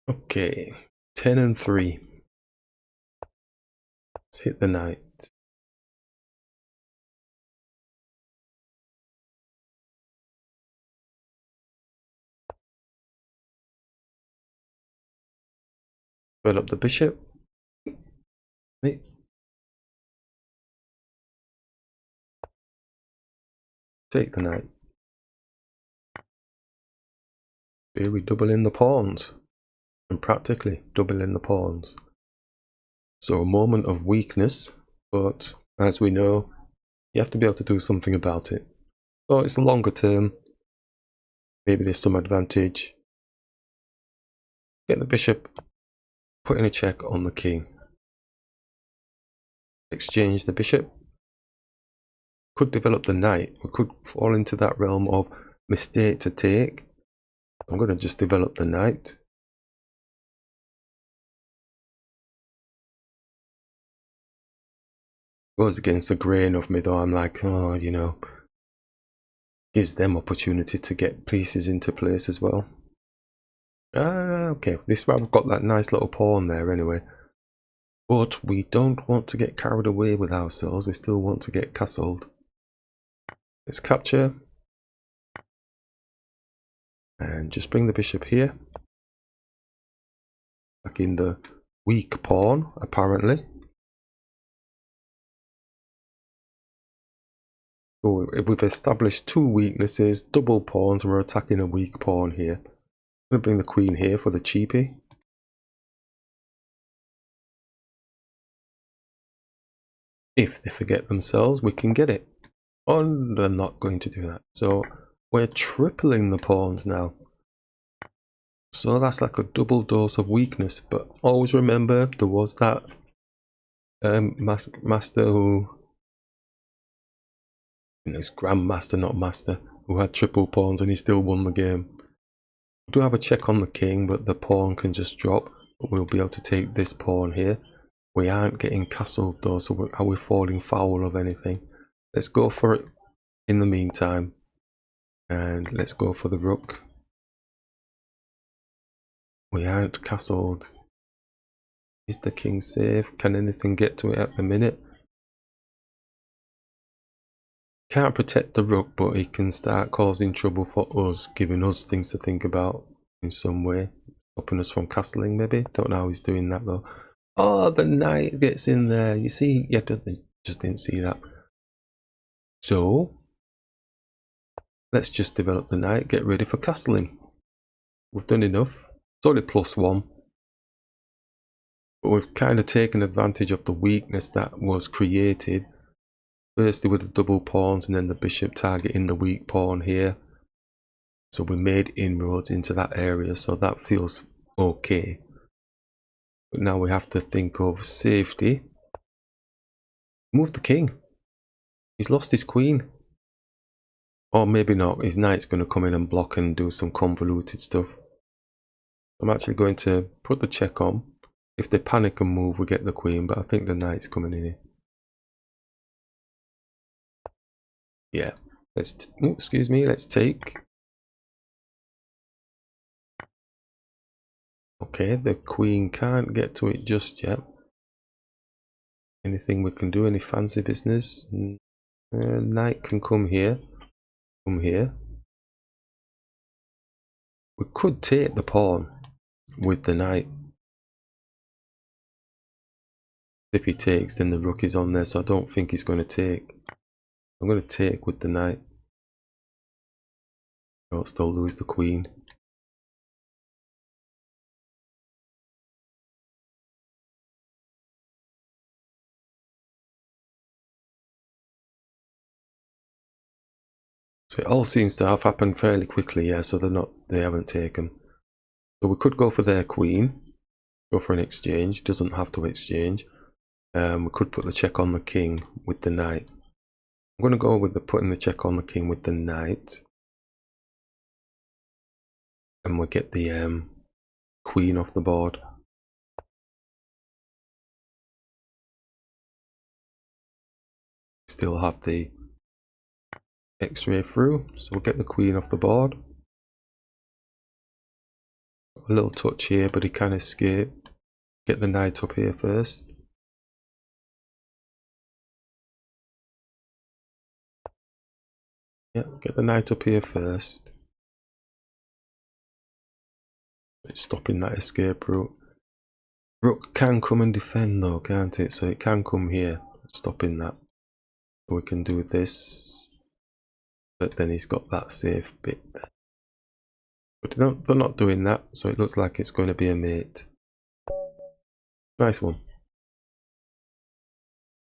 Okay, 10 and 3. Let's hit the knight. Build up the bishop. Right. Take the knight. Here we double in the pawns. And practically double in the pawns. So a moment of weakness, but as we know, you have to be able to do something about it. So it's a longer term. Maybe there's some advantage. Get the bishop, put in a check on the king. Exchange the bishop. Could develop the knight. We could fall into that realm of mistake to take. I'm going to just develop the knight. Goes against the grain of me though. I'm like, oh, you know, gives them opportunity to get pieces into place as well. Okay, this one we've got that nice little pawn there anyway. But we don't want to get carried away with ourselves. We still want to get castled. Let's capture. And just bring the bishop here. Back in the weak pawn, apparently. So if we've established two weaknesses, double pawns, and we're attacking a weak pawn here. I'm going to bring the queen here for the cheapie. If they forget themselves, we can get it. Oh, they're not going to do that. So we're tripling the pawns now. So that's like a double dose of weakness. But always remember, there was that master who, this grandmaster, not master, who had triple pawns and he still won the game. We do have a check on the king, but the pawn can just drop. We'll be able to take this pawn here. We aren't getting castled though, so are we falling foul of anything? Let's go for it in the meantime. And let's go for the rook. We aren't castled. Is the king safe? Can anything get to it at the minute? Can't protect the rook, but he can start causing trouble for us, giving us things to think about in some way. Stopping us from castling maybe? Don't know how he's doing that though. Oh, the knight gets in there. You see? Yeah, just didn't see that. So, let's just develop the knight, get ready for castling. We've done enough. It's only +1. But we've kind of taken advantage of the weakness that was created. Firstly with the double pawns and then the bishop targeting the weak pawn here. So we made inroads into that area, so that feels okay. But now we have to think of safety. Move the king. He's lost his queen. Or maybe not. His knight's going to come in and block and do some convoluted stuff. I'm actually going to put the check on. If they panic and move, we get the queen, but I think the knight's coming in here. Yeah. Excuse me, let's take. Okay, the queen can't get to it just yet. Anything we can do? Any fancy business? Knight can come here. Come here. We could take the pawn with the knight. If he takes, then the rook is on there, so I don't think he's going to take. I'm going to take with the knight. I'll still lose the queen. So it all seems to have happened fairly quickly, yeah, so they haven't taken. So we could go for their queen, go for an exchange, doesn't have to exchange. We could put the check on the king with the knight. I'm going to go with putting the check on the king with the knight. And we'll get the queen off the board. Still have the X-ray through, so we'll get the queen off the board. a little touch here, but he can escape. Get the knight up here first. Yeah, get the knight up here first. It's stopping that escape route. Rook can come and defend though, can't it? So it can come here, stopping that. So we can do this. But then he's got that safe bit. But they're not doing that, so it looks like it's going to be a mate. Nice one.